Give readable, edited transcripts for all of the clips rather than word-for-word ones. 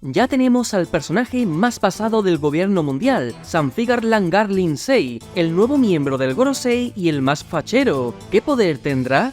Ya tenemos al personaje más pasado del gobierno mundial, Sanfigar Langarling Sei, el nuevo miembro del Gorosei y el más fachero. ¿Qué poder tendrá?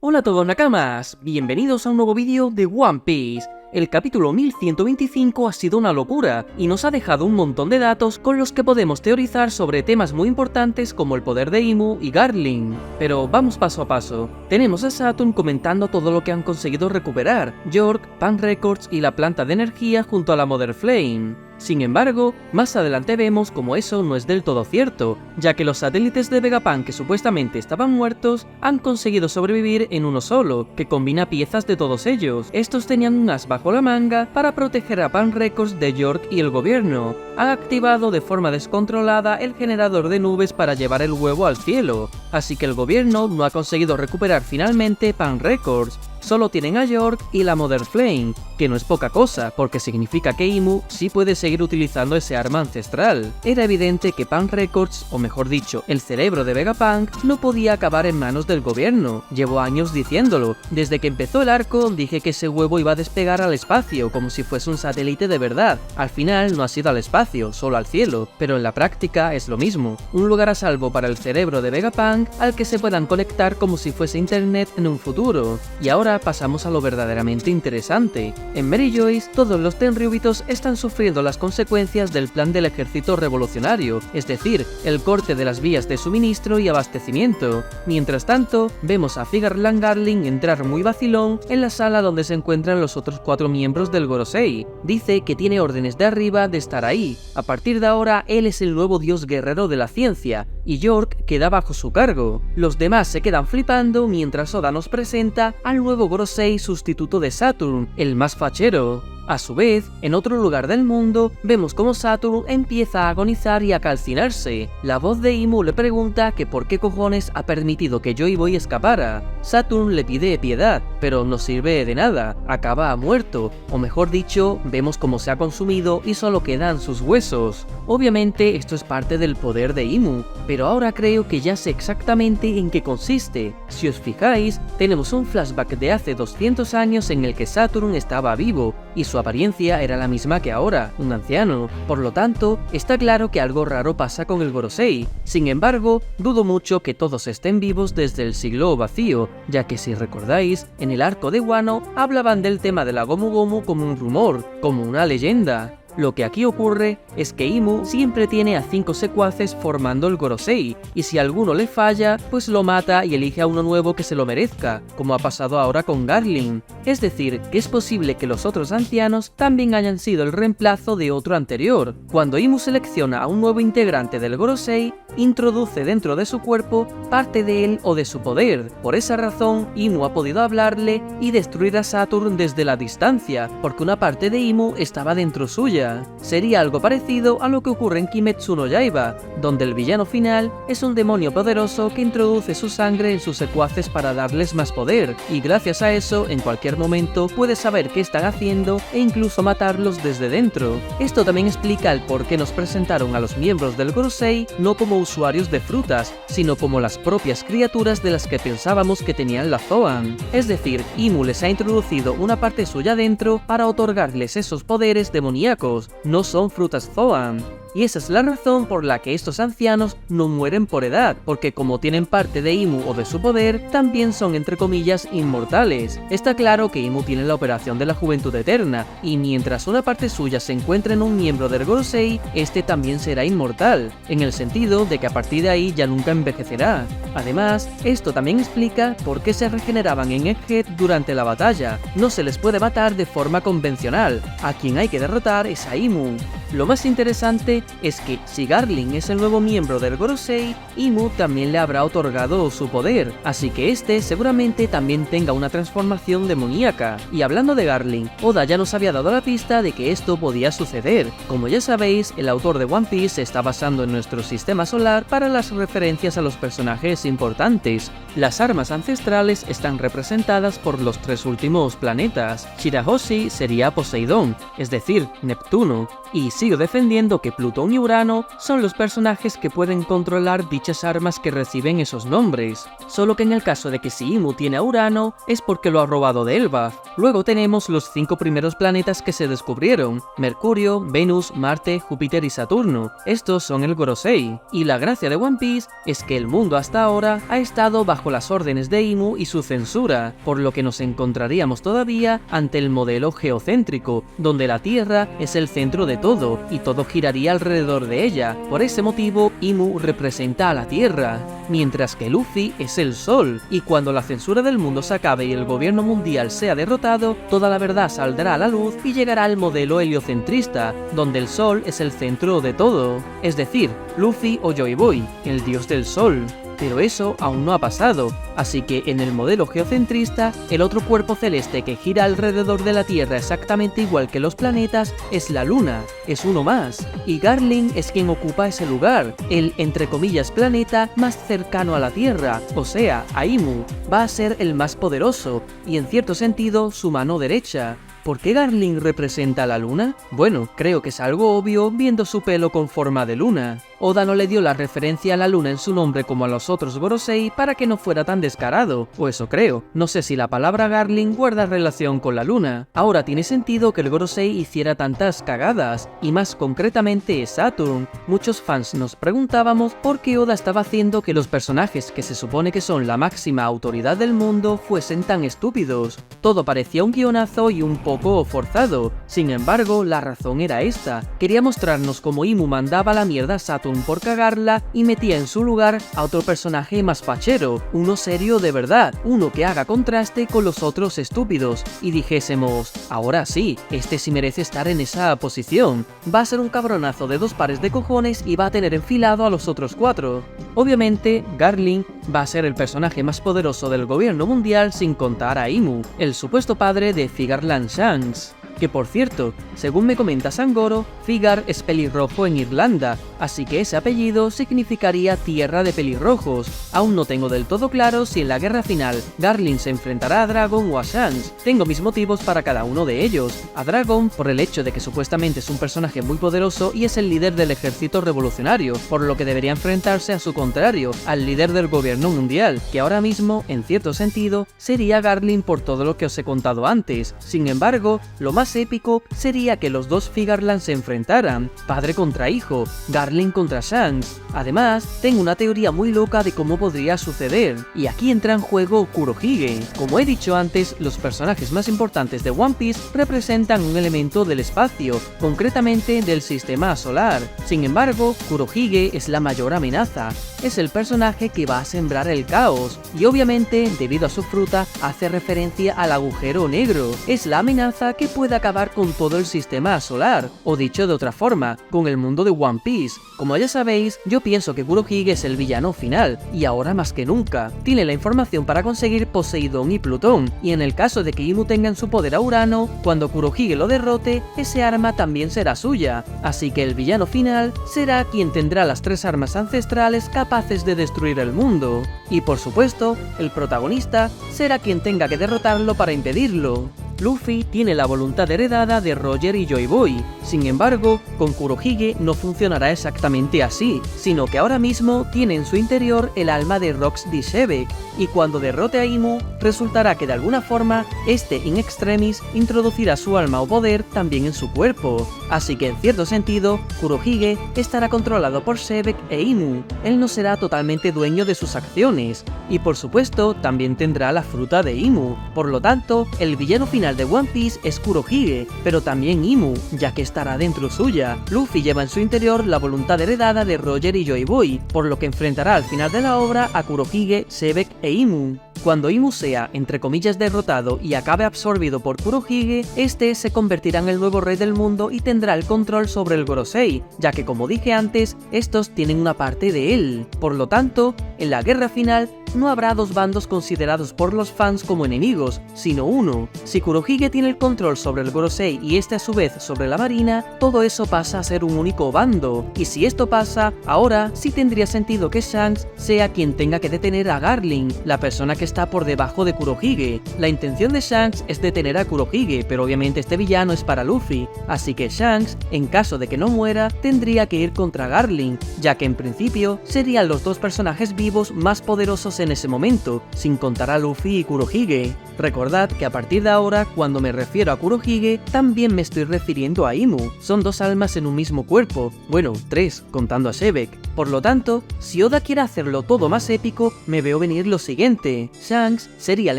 Hola a todos nakamas, bienvenidos a un nuevo vídeo de One Piece. El capítulo 1125 ha sido una locura y nos ha dejado un montón de datos con los que podemos teorizar sobre temas muy importantes como el poder de Imu y Garling. Pero vamos paso a paso. Tenemos a Saturn comentando todo lo que han conseguido recuperar, York, Pan Records y la planta de energía junto a la Mother Flame. Sin embargo, más adelante vemos como eso no es del todo cierto, ya que los satélites de Vegapunk que supuestamente estaban muertos han conseguido sobrevivir en uno solo, que combina piezas de todos ellos. Estos tenían un as bajo la manga para proteger a Pan Records de York y el gobierno. Han activado de forma descontrolada el generador de nubes para llevar el huevo al cielo, así que el gobierno no ha conseguido recuperar finalmente Pan Records. Solo tienen a York y la Mother Flame, que no es poca cosa, porque significa que Imu sí puede seguir utilizando ese arma ancestral. Era evidente que Pan Records, o mejor dicho, el cerebro de Vegapunk, no podía acabar en manos del gobierno. Llevo años diciéndolo. Desde que empezó el arco dije que ese huevo iba a despegar al espacio, como si fuese un satélite de verdad. Al final no ha sido al espacio, solo al cielo, pero en la práctica es lo mismo. Un lugar a salvo para el cerebro de Vegapunk al que se puedan conectar como si fuese internet en un futuro. Y ahora pasamos a lo verdaderamente interesante. En Mary Joyce, todos los Tenryubitos están sufriendo las consecuencias del plan del ejército revolucionario, es decir, el corte de las vías de suministro y abastecimiento. Mientras tanto, vemos a Figar Langarling entrar muy vacilón en la sala donde se encuentran los otros 4 miembros del Gorosei. Dice que tiene órdenes de arriba de estar ahí. A partir de ahora, él es el nuevo dios guerrero de la ciencia, y York queda bajo su cargo. Los demás se quedan flipando mientras Oda nos presenta al nuevo Gorosei sustituto de Saturn, el más fachero. A su vez, en otro lugar del mundo, vemos como Saturn empieza a agonizar y a calcinarse. La voz de Imu le pregunta que por qué cojones ha permitido que Joy Boy escapara. Saturn le pide piedad, pero no sirve de nada, acaba muerto, o mejor dicho, vemos cómo se ha consumido y solo quedan sus huesos. Obviamente esto es parte del poder de Imu, pero ahora creo que ya sé exactamente en qué consiste. Si os fijáis, tenemos un flashback de hace 200 años en el que Saturn estaba vivo, y su apariencia era la misma que ahora, un anciano. Por lo tanto, está claro que algo raro pasa con el Gorosei. Sin embargo, dudo mucho que todos estén vivos desde el siglo vacío, ya que si recordáis, en el arco de Wano hablaban del tema de la Gomu Gomu como un rumor, como una leyenda. Lo que aquí ocurre es que Imu siempre tiene a 5 secuaces formando el Gorosei, y si alguno le falla, pues lo mata y elige a uno nuevo que se lo merezca, como ha pasado ahora con Garling. Es decir, que es posible que los otros ancianos también hayan sido el reemplazo de otro anterior. Cuando Imu selecciona a un nuevo integrante del Gorosei, introduce dentro de su cuerpo parte de él o de su poder. Por esa razón, Imu ha podido hablarle y destruir a Saturn desde la distancia, porque una parte de Imu estaba dentro suya. Sería algo parecido a lo que ocurre en Kimetsu no Yaiba, donde el villano final es un demonio poderoso que introduce su sangre en sus secuaces para darles más poder, y gracias a eso, en cualquier momento puede saber qué están haciendo e incluso matarlos desde dentro. Esto también explica el por qué nos presentaron a los miembros del Gorosei no como usuarios de frutas, sino como las propias criaturas de las que pensábamos que tenían la Zoan. Es decir, Imu les ha introducido una parte suya dentro para otorgarles esos poderes demoníacos. No son frutas Zoan. Y esa es la razón por la que estos ancianos no mueren por edad, porque como tienen parte de Imu o de su poder, también son entre comillas inmortales. Está claro que Imu tiene la operación de la juventud eterna, y mientras una parte suya se encuentre en un miembro del Gorosei, este también será inmortal, en el sentido de que a partir de ahí ya nunca envejecerá. Además, esto también explica por qué se regeneraban en Egghead durante la batalla. No se les puede matar de forma convencional, a quien hay que derrotar es a Imu. Lo más interesante es que si Garling es el nuevo miembro del Gorosei, Imu también le habrá otorgado su poder, así que este seguramente también tenga una transformación demoníaca. Y hablando de Garling, Oda ya nos había dado la pista de que esto podía suceder. Como ya sabéis, el autor de One Piece se está basando en nuestro sistema solar para las referencias a los personajes importantes. Las armas ancestrales están representadas por los 3 últimos planetas. Shirahoshi sería Poseidón, es decir, Neptuno, y Sigo defendiendo que Plutón y Urano son los personajes que pueden controlar dichas armas que reciben esos nombres, solo que en el caso de que si Imu tiene a Urano es porque lo ha robado de Elbaf. Luego tenemos los 5 primeros planetas que se descubrieron: Mercurio, Venus, Marte, Júpiter y Saturno. Estos son el Gorosei, y la gracia de One Piece es que el mundo hasta ahora ha estado bajo las órdenes de Imu y su censura, por lo que nos encontraríamos todavía ante el modelo geocéntrico, donde la Tierra es el centro de todo y todo giraría alrededor de ella. Por ese motivo, Imu representa a la Tierra, mientras que Luffy es el Sol, y cuando la censura del mundo se acabe y el gobierno mundial sea derrotado, toda la verdad saldrá a la luz y llegará al modelo heliocentrista, donde el Sol es el centro de todo, es decir, Luffy o Joy Boy, el dios del Sol. Pero eso aún no ha pasado, así que en el modelo geocentrista, el otro cuerpo celeste que gira alrededor de la Tierra exactamente igual que los planetas es la Luna, es uno más, y Garling es quien ocupa ese lugar, el entre comillas planeta más cercano a la Tierra, o sea, a Imu, va a ser el más poderoso, y en cierto sentido su mano derecha. ¿Por qué Garling representa a la luna? Bueno, creo que es algo obvio viendo su pelo con forma de luna. Oda no le dio la referencia a la luna en su nombre como a los otros Gorosei para que no fuera tan descarado, o eso creo. No sé si la palabra Garling guarda relación con la luna. Ahora tiene sentido que el Gorosei hiciera tantas cagadas, y más concretamente Saturn. Muchos fans nos preguntábamos por qué Oda estaba haciendo que los personajes que se supone que son la máxima autoridad del mundo fuesen tan estúpidos. Todo parecía un guionazo y un poco forzado. Sin embargo, la razón era esta. Quería mostrarnos cómo Imu mandaba la mierda a Saturn por cagarla y metía en su lugar a otro personaje más fachero, uno serio de verdad, uno que haga contraste con los otros estúpidos, y dijésemos, ahora sí, este sí merece estar en esa posición, va a ser un cabronazo de 2 pares de cojones y va a tener enfilado a los otros 4. Obviamente, Garling va a ser el personaje más poderoso del gobierno mundial sin contar a Imu, el supuesto padre de Figarland Shanks. Que por cierto, según me comenta Sangoro, Figar es pelirrojo en Irlanda, así que ese apellido significaría tierra de pelirrojos. Aún no tengo del todo claro si en la guerra final Garling se enfrentará a Dragon o a Shanks. Tengo mis motivos para cada uno de ellos. A Dragon por el hecho de que supuestamente es un personaje muy poderoso y es el líder del ejército revolucionario, por lo que debería enfrentarse a su contrario, al líder del gobierno mundial, que ahora mismo, en cierto sentido, sería Garling por todo lo que os he contado antes. Sin embargo, lo más épico sería que los dos Figarland se enfrentaran, padre contra hijo, Garling contra Shanks. Además, tengo una teoría muy loca de cómo podría suceder, y aquí entra en juego Kurohige. Como he dicho antes, los personajes más importantes de One Piece representan un elemento del espacio, concretamente del sistema solar. Sin embargo, Kurohige es la mayor amenaza, es el personaje que va a sembrar el caos, y obviamente, debido a su fruta, hace referencia al agujero negro. Es la amenaza que puede acabar con todo el sistema solar, o dicho de otra forma, con el mundo de One Piece. Como ya sabéis, yo pienso que Kurohige es el villano final, y ahora más que nunca. Tiene la información para conseguir Poseidón y Plutón, y en el caso de que Imu tenga en su poder a Urano, cuando Kurohige lo derrote, ese arma también será suya. Así que el villano final será quien tendrá las 3 armas ancestrales capaces de destruir el mundo. Y por supuesto, el protagonista será quien tenga que derrotarlo para impedirlo. Luffy tiene la voluntad heredada de Roger y Joy Boy, sin embargo, con Kurohige no funcionará exactamente así, sino que ahora mismo tiene en su interior el alma de Rox D. Shebeck, y cuando derrote a Imu, resultará que de alguna forma, este in extremis introducirá su alma o poder también en su cuerpo, así que en cierto sentido, Kurohige estará controlado por Shebeck e Imu, él no será totalmente dueño de sus acciones, y por supuesto también tendrá la fruta de Imu, por lo tanto, el villano final de One Piece es Kurohige, pero también Imu, ya que estará dentro suya. Luffy lleva en su interior la voluntad heredada de Roger y Joy Boy, por lo que enfrentará al final de la obra a Kurohige, Shebeck e Imu. Cuando Imu sea, entre comillas, derrotado y acabe absorbido por Kurohige, este se convertirá en el nuevo rey del mundo y tendrá el control sobre el Gorosei, ya que como dije antes, estos tienen una parte de él. Por lo tanto, en la guerra final, no habrá 2 bandos considerados por los fans como enemigos, sino uno. Si Kurohige tiene el control sobre el Gorosei y este a su vez sobre la marina, todo eso pasa a ser un único bando. Y si esto pasa, ahora sí tendría sentido que Shanks sea quien tenga que detener a Garling, la persona que está por debajo de Kurohige. La intención de Shanks es detener a Kurohige, pero obviamente este villano es para Luffy, así que Shanks, en caso de que no muera, tendría que ir contra Garling, ya que en principio serían los dos personajes vivos más poderosos en ese momento, sin contar a Luffy y Kurohige. Recordad que a partir de ahora, cuando me refiero a Kurohige, también me estoy refiriendo a Imu. Son dos almas en un mismo cuerpo, bueno, tres, contando a Shebeck. Por lo tanto, si Oda quiere hacerlo todo más épico, me veo venir lo siguiente: Shanks sería el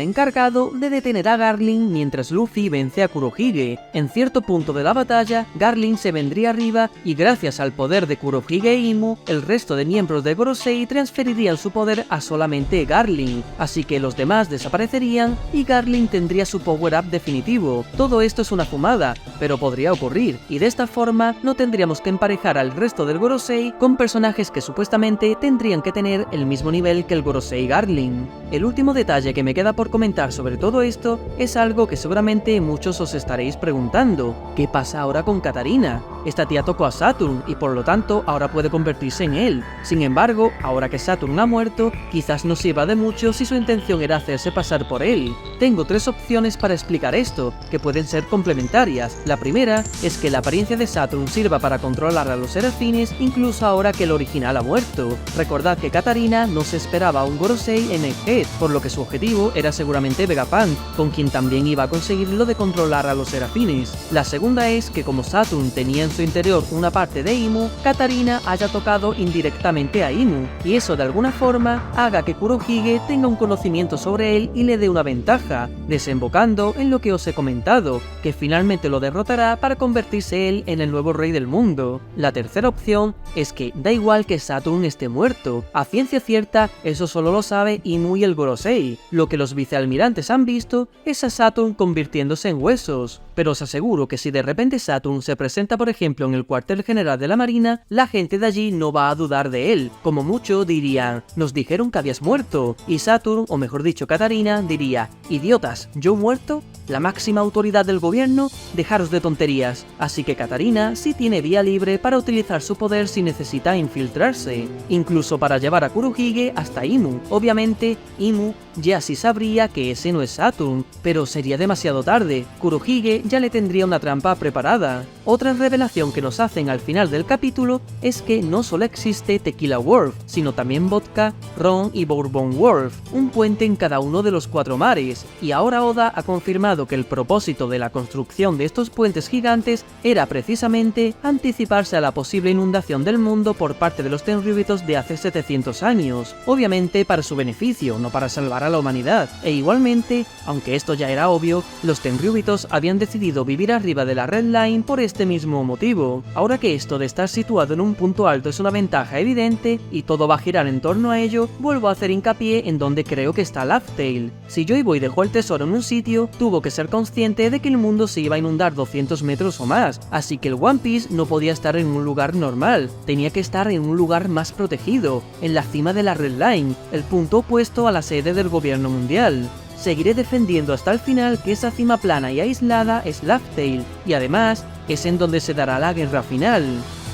encargado de detener a Garling mientras Luffy vence a Kurohige. En cierto punto de la batalla, Garling se vendría arriba y gracias al poder de Kurohige e Imu, el resto de miembros de Gorosei transferirían su poder a solamente Garling, así que los demás desaparecerían y Garling tendría su power-up definitivo. Todo esto es una fumada, pero podría ocurrir, y de esta forma no tendríamos que emparejar al resto del Gorosei con personajes que supuestamente tendrían que tener el mismo nivel que el Gorosei Garling. El último detalle que me queda por comentar sobre todo esto es algo que seguramente muchos os estaréis preguntando: ¿qué pasa ahora con Katarina? Esta tía tocó a Saturn y por lo tanto ahora puede convertirse en él. Sin embargo, ahora que Saturn ha muerto, quizás no sirva de mucho si su intención era hacerse pasar por él. Tengo tres opciones para explicar esto, que pueden ser complementarias. La primera es que la apariencia de Saturn sirva para controlar a los serafines incluso ahora que el original ha muerto. Recordad que Katarina no se esperaba a un Gorosei en Egghead, por lo que su objetivo era seguramente Vegapunk, con quien también iba a conseguir lo de controlar a los serafines. La segunda es que como Saturn tenía en su interior una parte de Imu, Katarina haya tocado indirectamente a Imu, y eso de alguna forma haga que Kurohige tenga un conocimiento sobre él y le dé una ventaja, desembocando en lo que os he comentado, que finalmente lo derrotará para convertirse él en el nuevo rey del mundo. La tercera opción es que da igual que Saturn esté muerto, a ciencia cierta eso solo lo sabe Imu y el Gorosei. Lo que los vicealmirantes han visto es a Saturn convirtiéndose en huesos, pero os aseguro que si de repente Saturn se presenta por ejemplo en el cuartel general de la marina, la gente de allí no va a dudar de él, como mucho dirían: nos dijeron que habías muerto, y Saturn, o mejor dicho Katarina, diría: idiotas, ¿yo muerto? La máxima autoridad del gobierno, dejaros de tonterías. Así que Katarina sí tiene vía libre para utilizar su poder si necesita infiltrarse, incluso para llevar a Kurohige hasta Imu. Obviamente, Imu ya sí sabría que ese no es Saturn, pero sería demasiado tarde. Kurohige ya le tendría una trampa preparada. Otra revelación que nos hacen al final del capítulo es que no solo existe Tequila Wharf, sino también vodka, ron y bourbon wharf, un puente en cada uno de los cuatro mares, y ahora Oda ha confirmado que el propósito de la construcción de estos puentes gigantes era precisamente anticiparse a la posible inundación del mundo por parte de los Tenryubitos de hace 700 años, obviamente para su beneficio, no para salvar a la humanidad. E igualmente, aunque esto ya era obvio, los Tenryubitos habían decidido vivir arriba de la Red Line por este mismo motivo. Ahora que esto de estar situado en un punto alto es una ventaja evidente y todo va a girar en torno a ello, vuelvo a hacer hincapié en donde creo que está Laugh Tale. Si Joy Boy dejó el tesoro en un sitio, tuvo que ser consciente de que el mundo se iba a inundar 200 metros o más, así que el One Piece no podía estar en un lugar normal, tenía que estar en un lugar más protegido, en la cima de la Red Line, el punto opuesto a la sede del gobierno mundial. Seguiré defendiendo hasta el final que esa cima plana y aislada es Laugh Tale, y además es en donde se dará la guerra final.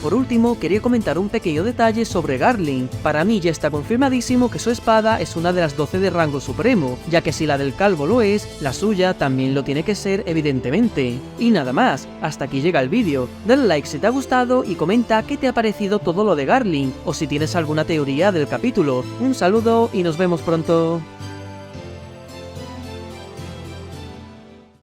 Por último, quería comentar un pequeño detalle sobre Garling. Para mí ya está confirmadísimo que su espada es una de las 12 de rango supremo, ya que si la del calvo lo es, la suya también lo tiene que ser evidentemente. Y nada más, hasta aquí llega el vídeo. Dale like si te ha gustado y comenta qué te ha parecido todo lo de Garling, o si tienes alguna teoría del capítulo. Un saludo y nos vemos pronto.